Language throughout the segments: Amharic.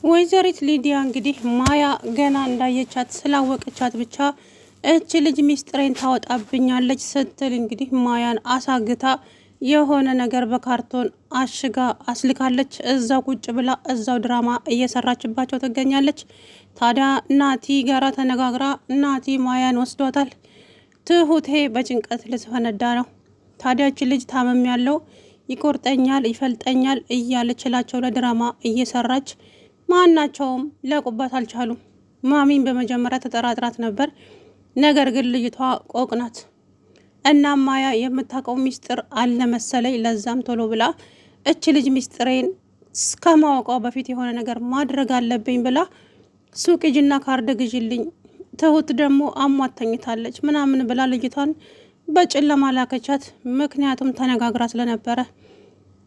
ወይዘሪት ሊዲያ እንግዲህ ማያ ገና እንዳየቻት ስላወቀቻት ብቻ እች ልጅ ሚስጥሬን ታወጣብኛለች ስትል እንግዲህ ማያን አሳግታ የሆነ ነገር በካርቶን አሽጋ አስልካለች። እዛው ቁጭ ብላ እዛው ድራማ እየሰራችባቸው ትገኛለች። ታዲያ ናቲ ጋራ ተነጋግራ ናቲ ማያን ወስዷታል። ትሁቴ በጭንቀት ልትፈነዳ ነው። ታዲያች ልጅ ታመም ያለው ይቆርጠኛል ይፈልጠኛል እያለችላቸው ለድራማ እየሰራች ማናቸውም ሊያውቁባት አልቻሉም። ማሚን በመጀመሪያ ተጠራጥራት ነበር። ነገር ግን ልጅቷ ቆቅ ናት። እናም ማያ የምታውቀው ሚስጥር አለ መሰለኝ። ለዛም ቶሎ ብላ እች ልጅ ሚስጥሬን ከማወቋ በፊት የሆነ ነገር ማድረግ አለብኝ ብላ ሱቅ ሂጂና ካርድ ግዢልኝ፣ ትሁት ደግሞ አሟት ተኝታለች ምናምን ብላ ልጅቷን በጨለማ ላከቻት። ምክንያቱም ተነጋግራ ስለነበረ።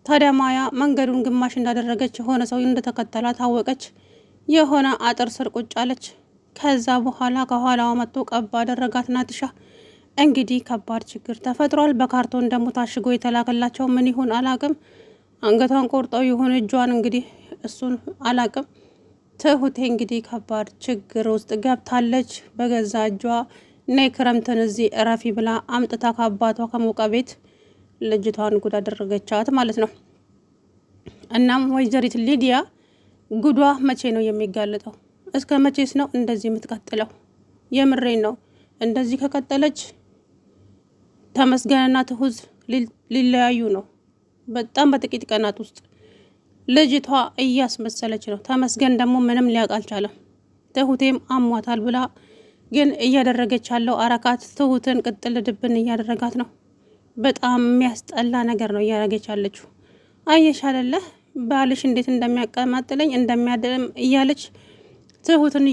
ታዲያ ማያ መንገዱን ግማሽ እንዳደረገች የሆነ ሰው እንደተከተላ ታወቀች። የሆነ አጥር ስር ቁጭ አለች። ከዛ በኋላ ከኋላዋ መጥቶ ቀባ አደረጋት ናትሻ። እንግዲህ ከባድ ችግር ተፈጥሯል። በካርቶን ደግሞ ታሽጎ የተላከላቸው ምን ይሁን አላቅም። አንገቷን ቆርጠው ይሁን እጇን እንግዲህ እሱን አላቅም። ትሁቴ እንግዲህ ከባድ ችግር ውስጥ ገብታለች። በገዛ እጇ ነይ ክረምትን እዚህ እረፊ ብላ አምጥታ ከአባቷ ከሞቀ ቤት ልጅቷን ጉድ አደረገቻት ማለት ነው። እናም ወይዘሪት ሊዲያ ጉዷ መቼ ነው የሚጋለጠው? እስከ መቼስ ነው እንደዚህ የምትቀጥለው? የምሬን ነው። እንደዚህ ከቀጠለች ተመስገንና ትሁት ሊለያዩ ነው። በጣም በጥቂት ቀናት ውስጥ ልጅቷ እያስመሰለች ነው። ተመስገን ደግሞ ምንም ሊያውቅ አልቻለም። ትሁቴም አሟታል ብላ ግን እያደረገች ያለው አረካት ትሁትን ቅጥል ድብን እያደረጋት ነው። በጣም የሚያስጠላ ነገር ነው እያደረገች ያለችው። አየሽ አይደለ ባልሽ እንዴት እንደሚያቀማጥለኝ እንደሚያደም እያለች ትሁትን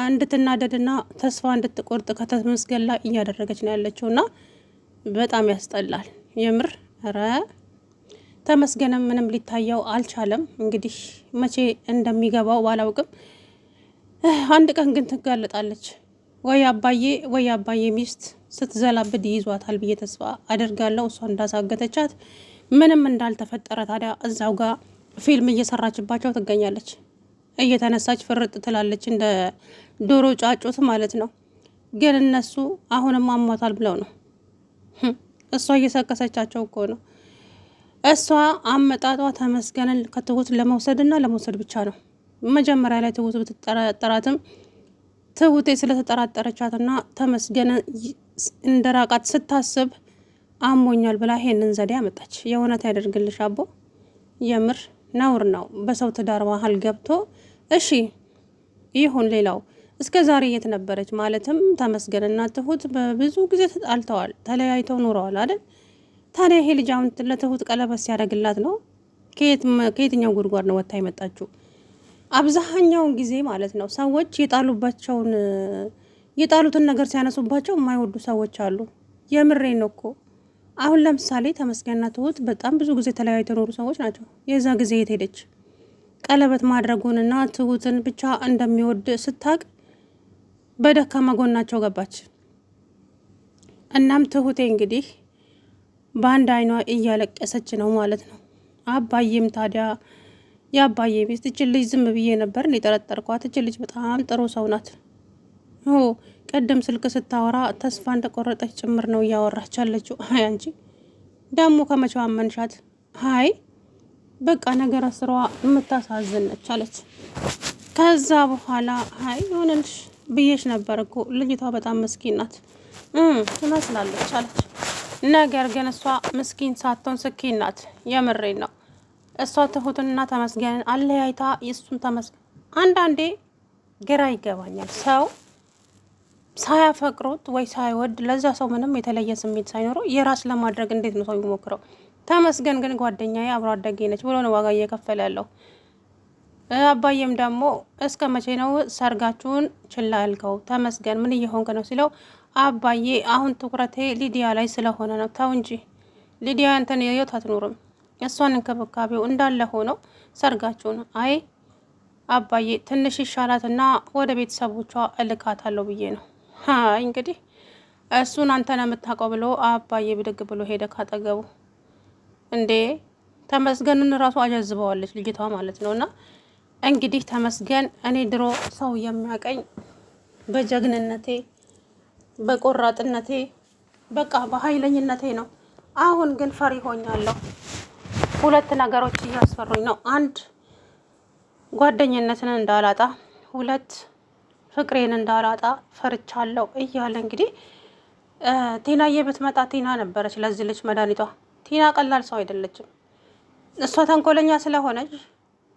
እንድትናደድና ተስፋ እንድትቆርጥ ከተመስገን ላይ እያደረገች ነው ያለችው። እና በጣም ያስጠላል የምር። ኧረ ተመስገንም ምንም ሊታየው አልቻለም። እንግዲህ መቼ እንደሚገባው ባላውቅም አንድ ቀን ግን ትጋለጣለች። ወይ አባዬ ሚስት ስትዘላብድ ይይዟታል ብዬ ተስፋ አደርጋለሁ። እሷ እንዳሳገተቻት ምንም እንዳልተፈጠረ ታዲያ እዛው ጋር ፊልም እየሰራችባቸው ትገኛለች። እየተነሳች ፍርጥ ትላለች እንደ ዶሮ ጫጩት ማለት ነው። ግን እነሱ አሁንም አሟታል ብለው ነው። እሷ እየሰከሰቻቸው እኮ ነው። እሷ አመጣጧ ተመስገንን ከትሁት ለመውሰድና ለመውሰድ ብቻ ነው። መጀመሪያ ላይ ትሁት ብትጠራጠራትም ትሁቴ ስለተጠራጠረቻትና ተመስገን እንደራቃት ስታስብ አሞኛል ብላ ይሄንን ዘዴ አመጣች። የእውነት ያደርግልሽ አቦ። የምር ነውር ነው በሰው ትዳር መሀል ገብቶ። እሺ ይሁን ሌላው እስከ ዛሬ የት ነበረች? ማለትም ተመስገንና ትሁት በብዙ ጊዜ ተጣልተዋል፣ ተለያይተው ኑረዋል አይደል? ታዲያ ይሄ ልጅ አሁን ለትሁት ቀለበት ሲያደርግላት ነው ከየትኛው ጉድጓድ ነው ወጥታ የመጣችው? አብዛኛውን ጊዜ ማለት ነው ሰዎች የጣሉትን ነገር ሲያነሱባቸው የማይወዱ ሰዎች አሉ። የምሬን ነው እኮ። አሁን ለምሳሌ ተመስገንና ትሁት በጣም ብዙ ጊዜ ተለያይተው የኖሩ ሰዎች ናቸው። የዛ ጊዜ የት ሄደች? ቀለበት ማድረጉንና ትሁትን ብቻ እንደሚወድ ስታቅ በደካማ ጎናቸው ገባች። እናም ትሁቴ እንግዲህ በአንድ አይኗ እያለቀሰች ነው ማለት ነው። አባዬም ታዲያ የአባዬ ሚስት እችን ልጅ ዝም ብዬ ነበር የጠረጠርኳት። እችን ልጅ በጣም ጥሩ ሰው ናት። ቀደም ስልክ ስታወራ ተስፋ እንደቆረጠች ጭምር ነው እያወራች ያለችው። አይ አንቺ ደግሞ ከመቼው አመንሻት? አይ በቃ ነገር ስራዋ የምታሳዝነች አለች። ከዛ በኋላ አይ ሆነልሽ ብዬሽ ነበር እኮ ልጅቷ በጣም ምስኪን ናት ትመስላለች አለች። ነገር ግን እሷ ምስኪን ሳትሆን ስኪን ናት። የምሬን ነው። እሷ ትሁትና ተመስገንን አለያይታ የሱን ተመስገን አንዳንዴ ግራ ይገባኛል። ሰው ሳያፈቅሩት ወይ ሳይወድ ለዛ ሰው ምንም የተለየ ስሜት ሳይኖረው የራስ ለማድረግ እንዴት ነው ሰው የሚሞክረው? ተመስገን ግን ጓደኛዬ አብሮ አደጌ ነች ብሎ ነው ዋጋ እየከፈለ ያለው። አባዬም ደግሞ እስከ መቼ ነው ሰርጋችሁን ችላ ያልከው? ተመስገን ምን እየሆንክ ነው ሲለው አባዬ አሁን ትኩረቴ ሊዲያ ላይ ስለሆነ ነው። ተው እንጂ ሊዲያ እንትን የት አትኖርም። እሷን እንክብካቤው እንዳለ ሆነው ሰርጋችሁን አይ አባዬ ትንሽ ይሻላትና ወደ ቤተሰቦቿ እልካታለሁ ብዬ ነው። አይ እንግዲህ እሱን አንተ ነው የምታውቀው ብሎ አባዬ ብድግ ብሎ ሄደ ካጠገቡ። እንዴ ተመስገንን ራሱ አጀዝበዋለች ልጅቷ ማለት ነውና እንግዲህ ተመስገን እኔ ድሮ ሰው የሚያቀኝ በጀግንነቴ፣ በቆራጥነቴ፣ በቃ በኃይለኝነቴ ነው። አሁን ግን ፈሪ ሆኛለሁ። ሁለት ነገሮች እያስፈሩኝ ነው። አንድ ጓደኝነትን እንዳላጣ፣ ሁለት ፍቅሬን እንዳላጣ ፈርቻለሁ እያለ እንግዲህ ቲናዬ ብትመጣ ቲና ነበረች ለዚህ ልጅ መድኃኒቷ። ቲና ቀላል ሰው አይደለችም። እሷ ተንኮለኛ ስለሆነች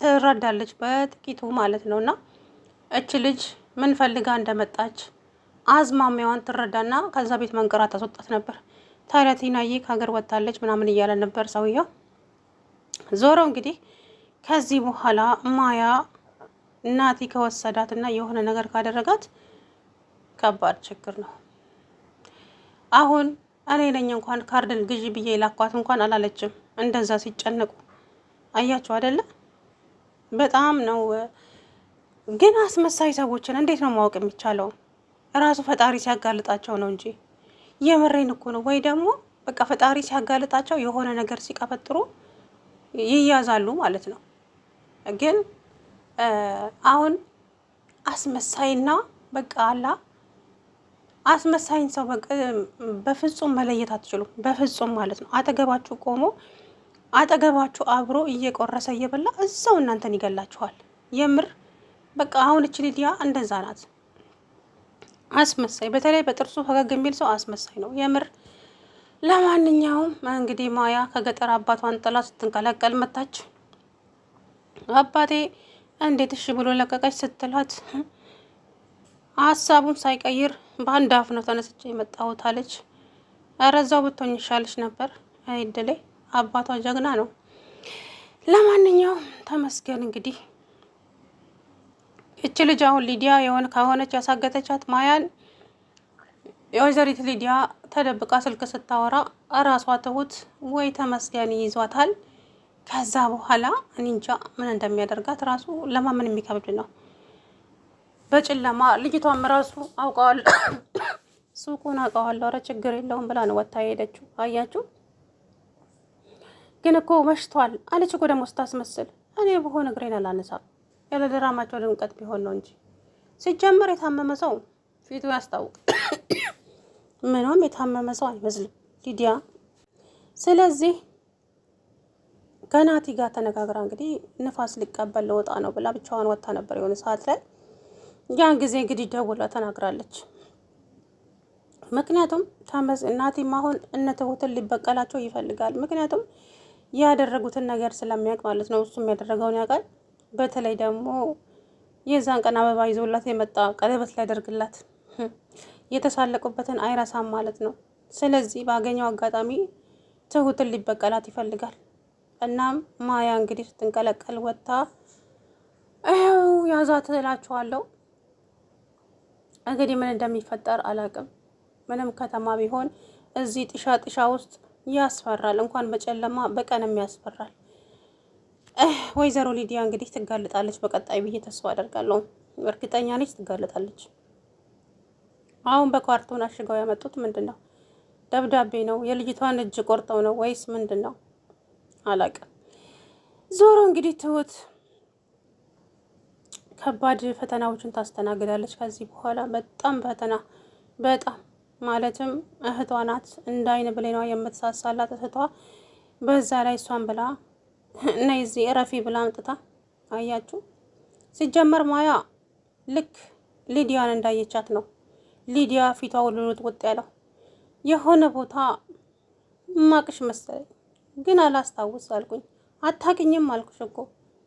ትረዳለች በጥቂቱ ማለት ነው። እና እች ልጅ ምን ፈልጋ እንደመጣች አዝማሚያዋን ትረዳና ከዛ ቤት መንቀራት ታስወጣት ነበር። ታዲያ ቲናዬ ከሀገር ወጥታለች ምናምን እያለ ነበር ሰውየው። ዞሮ እንግዲህ ከዚህ በኋላ ማያ እናቲ ከወሰዳትና የሆነ ነገር ካደረጋት ከባድ ችግር ነው። አሁን እኔ ነኝ እንኳን ካርድን ግዢ ብዬ ላኳት እንኳን አላለችም። እንደዛ ሲጨነቁ አያችሁ አይደለ? በጣም ነው። ግን አስመሳይ ሰዎችን እንዴት ነው ማወቅ የሚቻለው? እራሱ ፈጣሪ ሲያጋልጣቸው ነው እንጂ የምሬን እኮ ነው። ወይ ደግሞ በቃ ፈጣሪ ሲያጋልጣቸው የሆነ ነገር ሲቀፈጥሩ ይያዛሉ ማለት ነው። ግን አሁን አስመሳይና በቃ አላ አስመሳይን ሰው በፍጹም መለየት አትችሉም። በፍጹም ማለት ነው። አጠገባችሁ ቆሞ አጠገባችሁ አብሮ እየቆረሰ እየበላ እዛው እናንተን ይገላችኋል። የምር በቃ አሁን እች ሊዲያ እንደዛ ናት። አስመሳይ፣ በተለይ በጥርሱ ፈገግ የሚል ሰው አስመሳይ ነው የምር። ለማንኛውም እንግዲህ ማያ ከገጠር አባቷን ጥላ ስትንቀለቀል መታች። አባቴ እንዴት እሺ ብሎ ለቀቀች ስትላት ሀሳቡን ሳይቀይር በአንድ አፍ ነው ተነስቼ የመጣሁት አለች። ኧረ እዛው ብትሆኝ ይሻልሽ ነበር። አይደለ አባቷ ጀግና ነው። ለማንኛውም ተመስገን። እንግዲህ እች ልጅ አሁን ሊዲያ የሆነ ከሆነች ያሳገተቻት ማያን የወይዘሪት ሊዲያ ተደብቃ ስልክ ስታወራ እራሷ ትሁት ወይ ተመስገን ይዟታል። ከዛ በኋላ እኔ እንጃ ምን እንደሚያደርጋት ራሱ ለማመን የሚከብድ ነው። በጨለማ ልጅቷም ራሱ አውቀዋል ሱቁን አውቀዋለሁ፣ ኧረ ችግር የለውም ብላ ነው ወታ ሄደችው። አያችሁ ግን እኮ መሽቷል አለች እኮ ደግሞ ስታስመስል። እኔ በሆነ እግሬን አላነሳም። ያለ ድራማቸው ድምቀት ቢሆን ነው እንጂ ሲጀመር የታመመ ሰው ፊቱ ያስታውቅ። ምንም የታመመ ሰው አይመስልም ሊዲያ። ስለዚህ ከናቲ ጋር ተነጋግራ እንግዲህ ንፋስ ሊቀበል ለወጣ ነው ብላ ብቻዋን ወጣ ነበር የሆነ ሰዓት ላይ። ያን ጊዜ እንግዲህ ደውላ ተናግራለች። ምክንያቱም ናቲም አሁን እነ ትሁትን ሊበቀላቸው ይፈልጋል። ምክንያቱም ያደረጉትን ነገር ስለሚያውቅ ማለት ነው። እሱም ያደረገውን ያውቃል። በተለይ ደግሞ የዛን ቀን አበባ ይዞላት የመጣ ቀለበት ሊያደርግላት የተሳለቁበትን አይረሳም ማለት ነው። ስለዚህ ባገኘው አጋጣሚ ትሁትን ሊበቀላት ይፈልጋል። እናም ማያ እንግዲህ ስትንቀለቀል ወጥታ ይኸው ያዛት እላችኋለሁ። እንግዲህ ምን እንደሚፈጠር አላውቅም። ምንም ከተማ ቢሆን እዚህ ጥሻ ውስጥ ያስፈራል። እንኳን በጨለማ በቀንም ያስፈራል። ወይዘሮ ሊዲያ እንግዲህ ትጋለጣለች በቀጣይ ብዬ ተስፋ አደርጋለሁ። እርግጠኛ ነች ትጋለጣለች። አሁን በካርቶን አሽገው ያመጡት ምንድን ነው? ደብዳቤ ነው? የልጅቷን እጅ ቆርጠው ነው ወይስ ምንድን ነው? አላውቅም። ዞሮ እንግዲህ ትሁት ከባድ ፈተናዎችን ታስተናግዳለች ከዚህ በኋላ። በጣም ፈተና፣ በጣም ማለትም እህቷ ናት። እንዳይን ብሌኗ የምትሳሳላት እህቷ፣ በዛ ላይ እሷን ብላ እና እዚህ እረፊ ብላ አምጥታ አያችሁ። ሲጀመር ማያ ልክ ሊዲያን እንዳየቻት ነው ሊዲያ ፊቷ ሁሉ ውጥ ያለው። የሆነ ቦታ ማቅሽ መሰለኝ ግን አላስታውስ አልኩኝ። አታውቅኝም አልኩሽ እኮ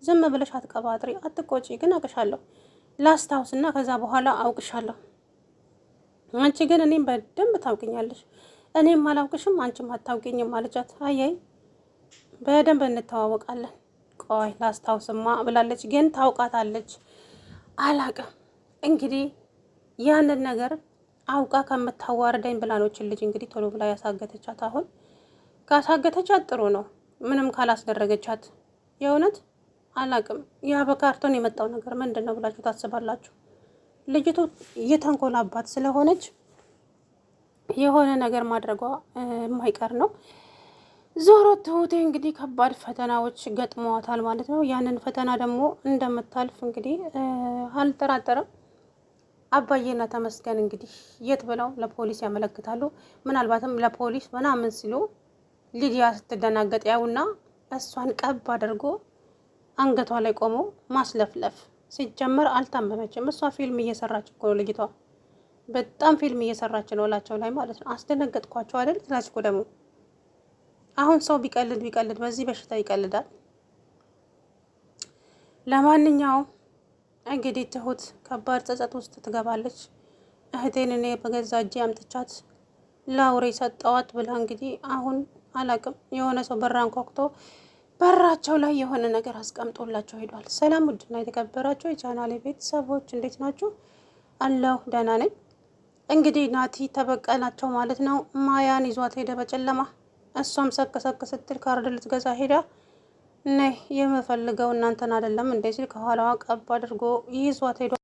ዝም ብለሽ አትቀባጥሪ፣ አትቆጪ። ግን አውቅሻለሁ ላስታውስና ከዛ በኋላ አውቅሻለሁ። አንቺ ግን እኔም በደንብ ታውቅኛለሽ። እኔም አላውቅሽም አንቺም አታውቅኝም አለቻት። አያይ በደንብ እንተዋወቃለን። ቆይ ላስታውስማ ብላለች። ግን ታውቃታለች። አላውቅም እንግዲህ ያንን ነገር አውቃ ከምታዋርደኝ ብላኖችን ልጅ እንግዲህ ቶሎ ብላ ያሳገተቻት። አሁን ካሳገተቻት ጥሩ ነው፣ ምንም ካላስደረገቻት የእውነት አላቅም። ያ በካርቶን የመጣው ነገር ምንድን ነው ብላችሁ ታስባላችሁ? ልጅቱ የተንኮል አባት ስለሆነች የሆነ ነገር ማድረጓ የማይቀር ነው። ዞሮ ትሁቴ እንግዲህ ከባድ ፈተናዎች ገጥመዋታል ማለት ነው። ያንን ፈተና ደግሞ እንደምታልፍ እንግዲህ አልጠራጠርም። አባዬና ተመስገን እንግዲህ የት ብለው ለፖሊስ ያመለክታሉ። ምናልባትም ለፖሊስ ምናምን ሲሉ ሊዲያ ስትደናገጥ ያውና እሷን ቀብ አድርጎ አንገቷ ላይ ቆሞ ማስለፍለፍ። ሲጀመር አልታመመችም። እሷ ፊልም እየሰራች እኮ ነው ልጅቷ። በጣም ፊልም እየሰራች ነው እላቸው ላይ ማለት ነው። አስደነገጥኳቸው አይደል ትላች እኮ ደግሞ አሁን ሰው ቢቀልድ በዚህ በሽታ ይቀልዳል። ለማንኛውም እንግዲህ ትሁት ከባድ ጸጸት ውስጥ ትገባለች። እህቴን እኔ በገዛ እጄ አምጥቻት ለአውሬ ሰጠዋት ብላ እንግዲህ አሁን አላቅም የሆነ ሰው በራን ኮክቶ በራቸው ላይ የሆነ ነገር አስቀምጦላቸው ሄዷል። ሰላም ውድና የተከበራቸው የቻናሌ ቤተሰቦች እንዴት ናችሁ? አለሁ ደህና ነኝ። እንግዲህ ናቲ ተበቀላቸው ማለት ነው። ማያን ይዟት ሄደ በጨለማ። እሷም ሰከሰክ ስትል ካርድ ልትገዛ ሄዳ ነይ የምፈልገው እናንተን አይደለም እንደ ሲል ከኋላዋ ቀብ አድርጎ ይዟት ሄዷል።